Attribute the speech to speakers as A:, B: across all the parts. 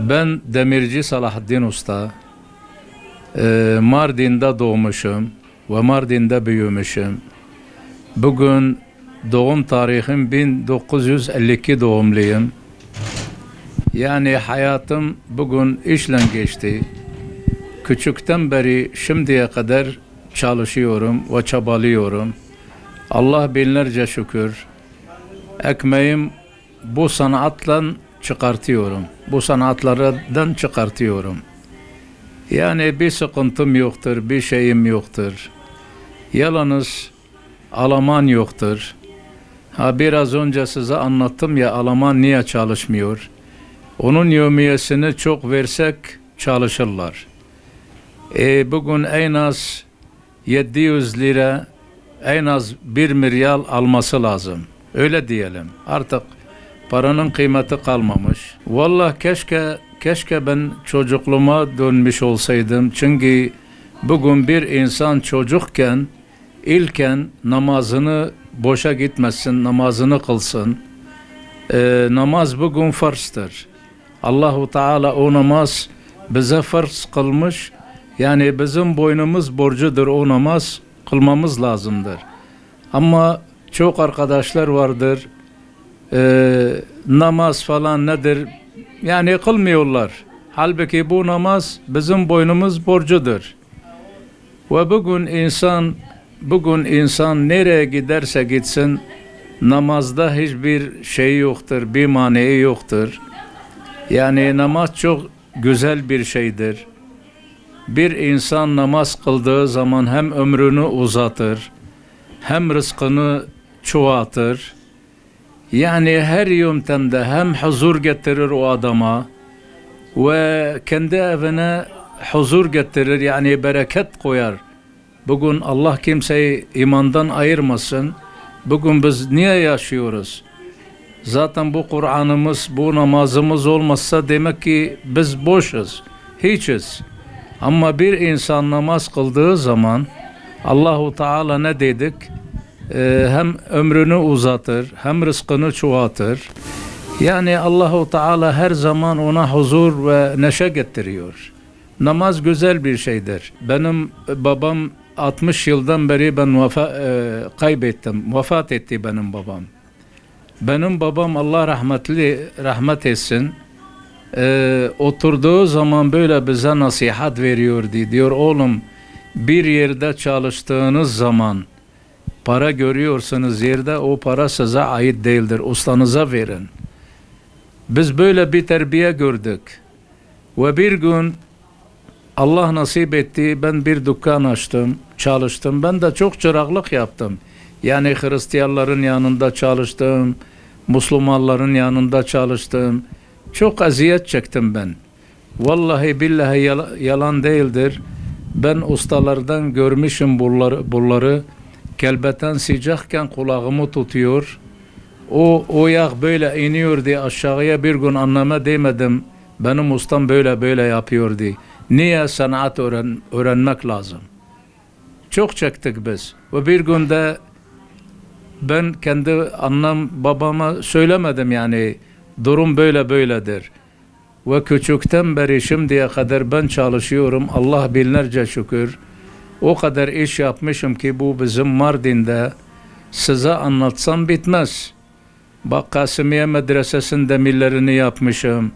A: Ben demirci Salahaddin Usta, Mardin'de doğmuşum ve Mardin'de büyümüşüm. Bugün doğum tarihim 1952 doğumluyum. Yani hayatım bugün işle geçti. Küçükten beri şimdiye kadar çalışıyorum ve çabalıyorum. Allah binlerce şükür. Ekmeğim bu sanatla çıkartıyorum. Bu sanatlardan çıkartıyorum. Yani bir sıkıntım yoktur, bir şeyim yoktur. Yalnız Alman yoktur. Biraz önce size anlattım ya, Alman niye çalışmıyor? Onun yevmiyesini çok versek çalışırlar. Bugün en az 700 lira, en az 1 milyar alması lazım. Öyle diyelim. Artık paranın kıymeti kalmamış. Vallahi keşke ben çocukluğuma dönmüş olsaydım. Çünkü bugün bir insan çocukken ilken namazını boşa gitmesin, namazını kılsın. Namaz bugün farzdır. Allahu Teala o namaz bize farz kılmış. Yani bizim boynumuz borcudur, o namaz kılmamız lazımdır. Ama çok arkadaşlar vardır, namaz falan nedir? Yani kılmıyorlar. Halbuki bu namaz bizim boynumuz borcudur. Ve bugün insan nereye giderse gitsin namazda hiçbir şey yoktur, bir maneyi yoktur. Yani namaz çok güzel bir şeydir. Bir insan namaz kıldığı zaman hem ömrünü uzatır, hem rızkını çoğaltır. Yani her yöntemde hem huzur getirir o adama ve kendi evine huzur getirir, yani bereket koyar. Bugün Allah kimseyi imandan ayırmasın. Bugün biz niye yaşıyoruz? Zaten bu Kur'an'ımız, bu namazımız olmazsa demek ki biz boşuz, hiçiz. Ama bir insan namaz kıldığı zaman Allahu Teala ne dedik? Hem ömrünü uzatır, hem rızkını çoğaltır. Yani Allahu Teala her zaman ona huzur ve neşe getiriyor. Namaz güzel bir şeydir. Benim babam 60 yıldan beri ben kaybettim. Vefat etti benim babam. Benim babam Allah rahmet etsin. Oturduğu zaman böyle bize nasihat veriyordu. Diyor oğlum, bir yerde çalıştığınız zaman para görüyorsunuz yerde, o para size ait değildir. Ustanıza verin. Biz böyle bir terbiye gördük. Ve bir gün Allah nasip etti, ben bir dükkan açtım, çalıştım. Ben de çok çıraklık yaptım. Yani Hristiyanların yanında çalıştım, Müslümanların yanında çalıştım. Çok eziyet çektim ben. Vallahi billahi yalan değildir. Ben ustalardan görmüşüm bunları. Kelbeten sıcakken kulağımı tutuyor. O yağ böyle iniyor diye aşağıya, bir gün anneme demedim. Benim ustam böyle yapıyordu. Niye? Sanat öğrenmek lazım. Çok çektik biz. Ve bir günde ben kendi annem babama söylemedim, yani durum böyledir. Ve küçükten beri şimdiye kadar ben çalışıyorum. Allah binlerce şükür. O kadar iş yapmışım ki bu bizim Mardin'de size anlatsam bitmez. Bak Kasımiye Medresesi'nin demirlerini yapmışım.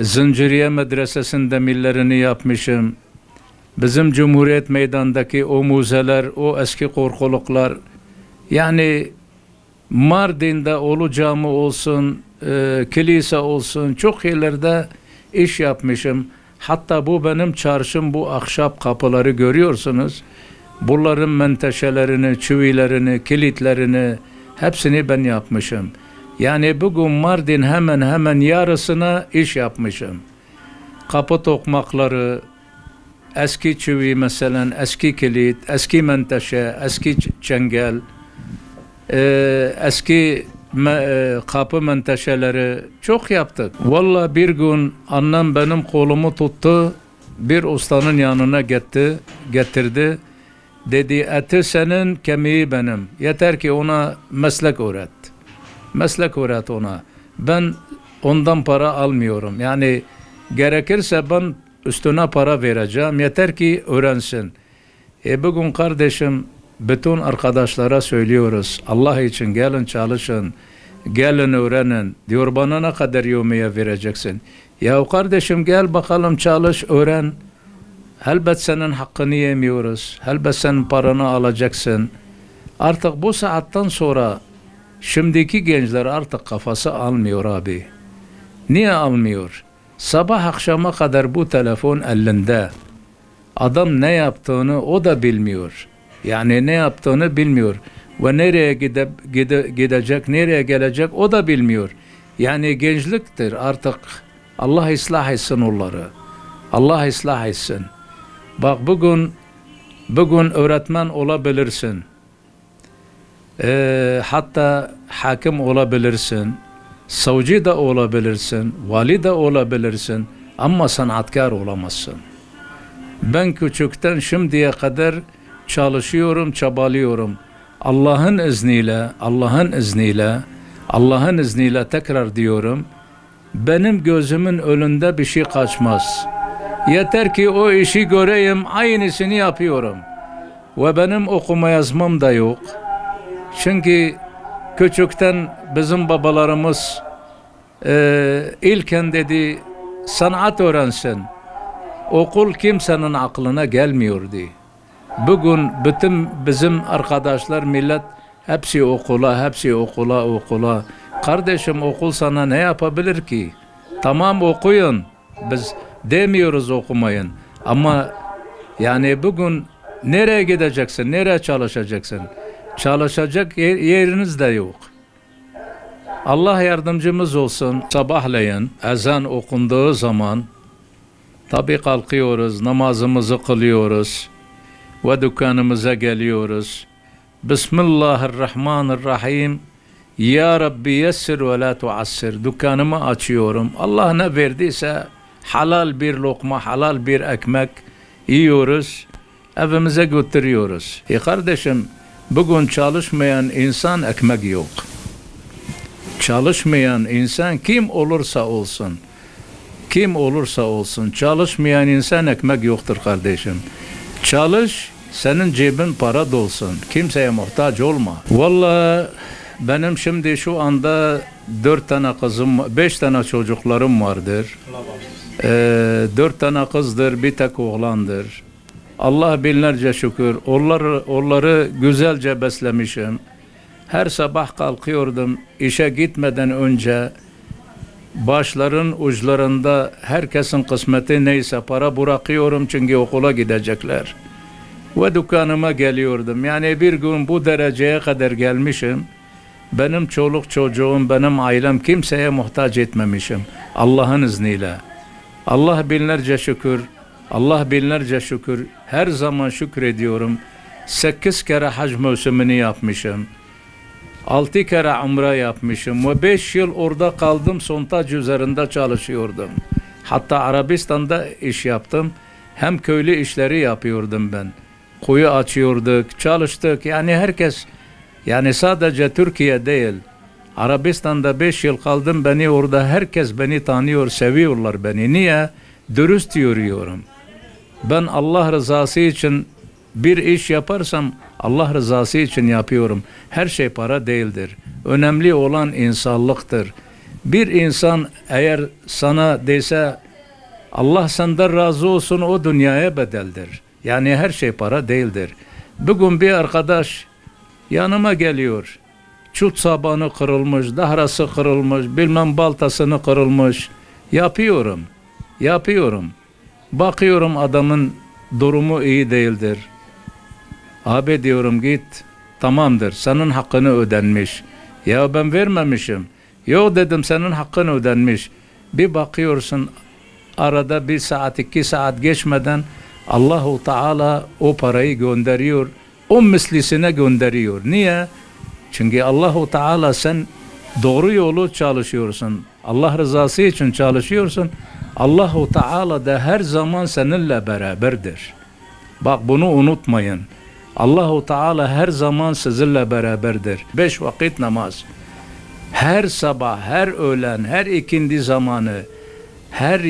A: Zinciriye Medresesi'nin demirlerini yapmışım. Bizim Cumhuriyet Meydanı'ndaki o müzeler, o eski korkuluklar, yani Mardin'de Ulu Cami olsun, kilise olsun, çok yerlerde iş yapmışım. Hatta bu benim çarşım, bu ahşap kapıları görüyorsunuz. Bunların menteşelerini, çivilerini, kilitlerini hepsini ben yapmışım. Yani bugün Mardin hemen hemen yarısına iş yapmışım. Kapı tokmakları, eski çivi mesela, eski kilit, eski menteşe, eski çengel, eski kapı menteşeleri çok yaptık. Vallahi bir gün annem benim kolumu tuttu, bir ustanın yanına getirdi. Dedi eti senin, kemiği benim. Yeter ki ona meslek öğret. Meslek öğret ona. Ben ondan para almıyorum. Yani gerekirse ben üstüne para vereceğim. Yeter ki öğrensin. Bugün kardeşim, bütün arkadaşlara söylüyoruz. Allah için gelin çalışın. Gelin öğrenin. Diyor bana ne kadar yemeğe vereceksin? Ya kardeşim gel bakalım çalış, öğren. Elbet senin hakkını yemiyoruz. Elbet senin paranı alacaksın. Artık bu saatten sonra şimdiki gençler artık kafası almıyor abi. Niye almıyor? Sabah akşama kadar bu telefon elinde. Adam ne yaptığını o da bilmiyor. Yani ne yaptığını bilmiyor. Ve nereye gidecek, nereye gelecek o da bilmiyor. Yani gençliktir artık. Allah ıslah etsin onları. Allah ıslah etsin. Bak bugün öğretmen olabilirsin. Hatta hakim olabilirsin. Savcı da olabilirsin. Vali de olabilirsin. Ama sanatkar olamazsın. Ben küçükten şimdiye kadar çalışıyorum, çabalıyorum. Allah'ın izniyle tekrar diyorum. Benim gözümün önünde bir şey kaçmaz. Yeter ki o işi göreyim, aynısını yapıyorum. Ve benim okuma yazmam da yok. Çünkü küçükten bizim babalarımız ilken dedi sanat öğrensin. Okul kimsenin aklına gelmiyordu. Bugün bütün bizim arkadaşlar, millet hepsi okula. Kardeşim okul sana ne yapabilir ki? Tamam okuyun. Biz demiyoruz okumayın. Ama yani bugün nereye gideceksin? Nereye çalışacaksın? Çalışacak yeriniz de yok. Allah yardımcımız olsun. Sabahleyin ezan okunduğu zaman tabi kalkıyoruz, namazımızı kılıyoruz ve dükkanımıza geliyoruz. Bismillahirrahmanirrahim. Ya Rabbi yessir ve la tuassir. Dükkanımı açıyorum. Allah ne verdiyse halal bir lokma, halal bir ekmek yiyoruz. Evimize götürüyoruz. Kardeşim, bugün çalışmayan insan ekmek yok. Çalışmayan insan kim olursa olsun, çalışmayan insan ekmek yoktur kardeşim. Çalış, senin cebin para dolsun. Kimseye muhtaç olma. Vallahi benim şimdi şu anda 4 tane kızım, 5 tane çocuklarım vardır. 4 tane kızdır, bir tek oğlandır. Allah binlerce şükür. Onları güzelce beslemişim. Her sabah kalkıyordum. İşe gitmeden önce başların uçlarında herkesin kısmeti neyse para bırakıyorum çünkü okula gidecekler. Ve dükkanıma geliyordum. Yani bir gün bu dereceye kadar gelmişim. Benim çoluk çocuğum, benim ailem kimseye muhtaç etmemişim. Allah'ın izniyle. Allah binlerce şükür. Her zaman şükrediyorum. 8 kere hac mevsimini yapmışım. 6 kere umre yapmışım. Ve 5 yıl orada kaldım. Sontaj üzerinde çalışıyordum. Hatta Arabistan'da iş yaptım. Hem köylü işleri yapıyordum ben. Kuyu açıyorduk, çalıştık. Yani herkes, yani sadece Türkiye değil. Arabistan'da 5 yıl kaldım. Beni orada herkes beni tanıyor, seviyorlar beni. Niye? Dürüst yürüyorum. Ben Allah rızası için bir iş yaparsam Allah rızası için yapıyorum. Her şey para değildir. Önemli olan insanlıktır. Bir insan eğer sana dese Allah senden razı olsun, o dünyaya bedeldir. Yani her şey para değildir. Bugün bir arkadaş yanıma geliyor. Çut sabanı kırılmış, dahrası kırılmış, bilmem baltasını kırılmış. Yapıyorum. Bakıyorum adamın durumu iyi değildir. Abi diyorum git, tamamdır, senin hakkını ödenmiş. Ya ben vermemişim. Yok dedim, senin hakkın ödenmiş. Bir bakıyorsun arada 1 saat 2 saat geçmeden Allahu Teala o parayı gönderiyor. 10 mislisine gönderiyor. Niye? Çünkü Allahu Teala sen doğru yolu çalışıyorsun. Allah rızası için çalışıyorsun. Allahu Teala da her zaman seninle beraberdir. Bak bunu unutmayın. Allahu Teala her zaman sizinle beraberdir. 5 vakit namaz. Her sabah, her öğlen, her ikindi zamanı, her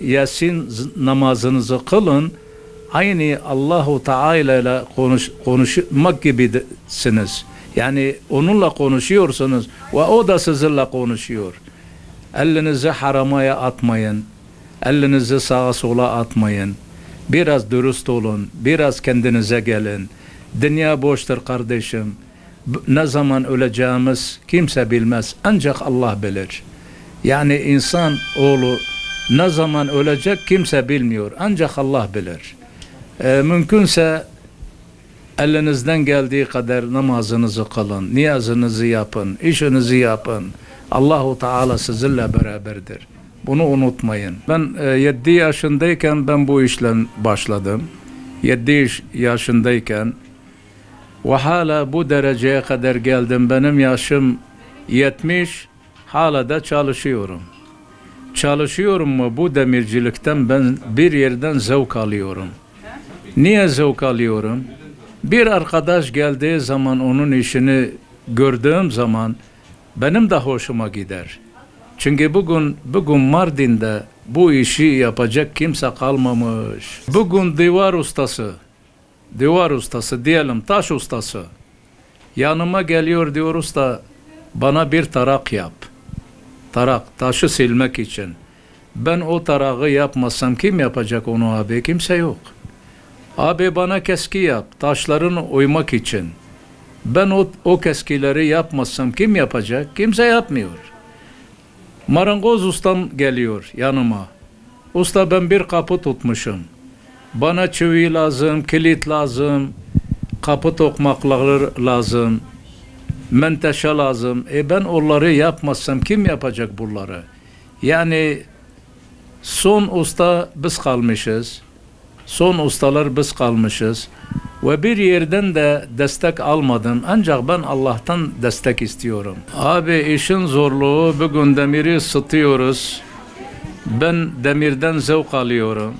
A: yasin namazınızı kılın. Aynı Allahu Teala ile konuşmak gibisiniz. Yani onunla konuşuyorsunuz ve o da sizinle konuşuyor. Elinizi haramaya atmayın. Elinizi sağa sola atmayın. Biraz dürüst olun. Biraz kendinize gelin. Dünya boştur kardeşim. Ne zaman öleceğimiz kimse bilmez. Ancak Allah bilir. Yani insan oğlu ne zaman ölecek kimse bilmiyor. Ancak Allah bilir. Mümkünse elinizden geldiği kadar namazınızı kılın. Niyazınızı yapın. İşinizi yapın. Allahu Teala sizinle beraberdir. Bunu unutmayın. Ben 7 yaşındayken ben bu işle başladım. 7 yaşındayken ve hala bu dereceye kadar geldim. Benim yaşım 70, hala da çalışıyorum. Çalışıyorum mu bu demircilikten, ben bir yerden zevk alıyorum. Niye zevk alıyorum? Bir arkadaş geldiği zaman, onun işini gördüğüm zaman benim de hoşuma gider. Çünkü bugün Mardin'de bu işi yapacak kimse kalmamış. Bugün divar ustası diyelim, taş ustası yanıma geliyor, diyor usta bana bir tarak yap. Tarak, taşı silmek için. Ben o tarağı yapmasam kim yapacak onu abi? Kimse yok. Abi bana keski yap, taşların oymak için. Ben o keskileri yapmasam kim yapacak? Kimse yapmıyor. Marangoz ustam geliyor yanıma. Usta ben bir kapı tutmuşum. Bana çivi lazım, kilit lazım, kapı tokmakları lazım, menteşe lazım. Ben onları yapmazsam kim yapacak bunları? Yani son usta biz kalmışız. Son ustalar biz kalmışız. Ve bir yerden de destek almadım. Ancak ben Allah'tan destek istiyorum. Abi işin zorluğu, bugün demiri ısıtıyoruz. Ben demirden zevk alıyorum.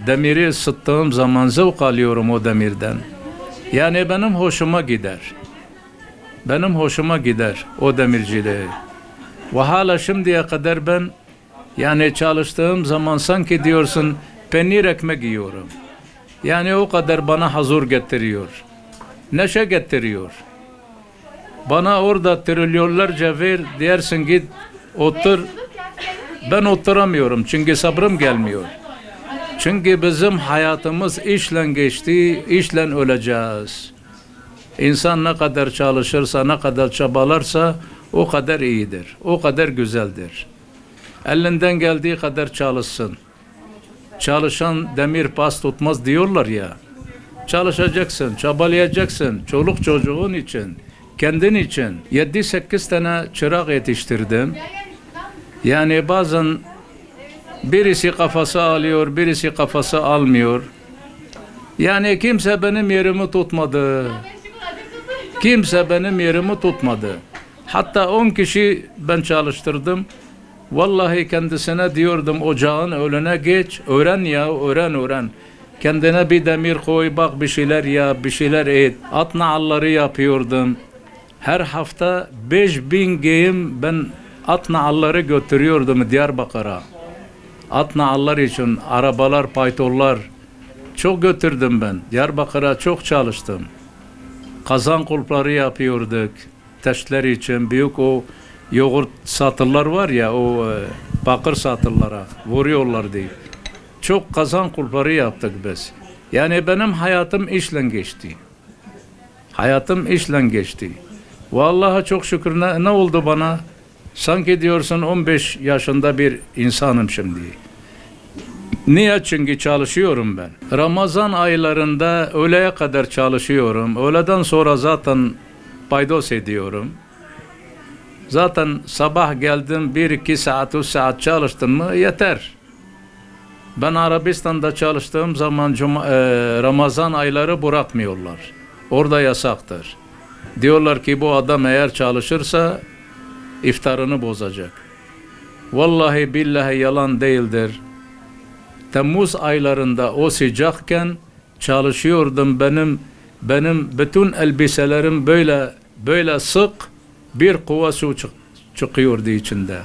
A: Demiri ısıttığım zaman zevk alıyorum o demirden. Yani benim hoşuma gider. Benim hoşuma gider o demirciliği. Ve hala şimdiye kadar ben yani çalıştığım zaman sanki diyorsun peynir ekmek yiyorum. Yani o kadar bana huzur getiriyor. Neşe getiriyor. Bana orada trilyonlarca ver, dersin git otur. Ben oturamıyorum çünkü sabrım gelmiyor. Çünkü bizim hayatımız işle geçti, işle öleceğiz. İnsan ne kadar çalışırsa, ne kadar çabalarsa o kadar iyidir, o kadar güzeldir. Elinden geldiği kadar çalışsın. Çalışan demir pas tutmaz diyorlar ya. Çalışacaksın, çabalayacaksın, çoluk çocuğun için, kendin için. 7-8 tane çırak yetiştirdim. Yani bazen birisi kafası alıyor, birisi kafası almıyor. Yani kimse benim yerimi tutmadı. Kimse benim yerimi tutmadı. Hatta 10 kişi ben çalıştırdım. Vallahi kendisine diyordum ocağın önüne geç, öğren ya, öğren. Kendine bir demir koy, bak bir şeyler yap, bir şeyler et. At naalları yapıyordum. Her hafta 5000 geyim ben at naalları götürüyordum Diyarbakır'a. At naallar için arabalar, paytollar çok götürdüm ben. Diyarbakır'a çok çalıştım. kazan kulpları yapıyorduk. Taşlar için büyük o yoğurt satırlar var ya, o bakır satırlara vuruyorlar diye. Çok kazan kulpları yaptık biz. Yani benim hayatım işle geçti. Hayatım işle geçti. Vallahi çok şükür ne oldu bana? Sanki diyorsun 15 yaşında bir insanım şimdi. Niye? Çünkü çalışıyorum ben. Ramazan aylarında öğleye kadar çalışıyorum. Öğleden sonra zaten paydos ediyorum. Zaten sabah geldim 1-2 saat 3 saat çalıştım mı yeter. Ben Arabistan'da çalıştığım zaman Ramazan ayları bırakmıyorlar. Orada yasaktır. Diyorlar ki bu adam eğer çalışırsa iftarını bozacak. Vallahi billahi yalan değildir. Temmuz aylarında o sıcakken çalışıyordum. Benim bütün elbiselerim böyle sık, bir kova su çıkıyordu içinde.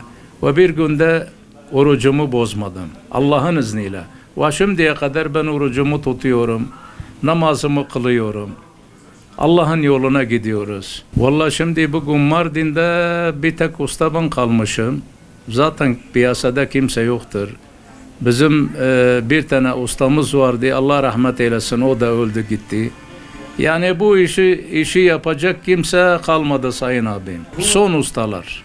A: Ve bir günde orucumu bozmadım. Allah'ın izniyle. Ve şimdiye kadar ben orucumu tutuyorum. Namazımı kılıyorum. Allah'ın yoluna gidiyoruz. Vallahi şimdi bugün Mardin'de bir tek usta ben kalmışım. Zaten piyasada kimse yoktur. Bizim bir tane ustamız vardı. Allah rahmet eylesin. O da öldü gitti. Yani bu işi yapacak kimse kalmadı sayın abim. Son ustalar.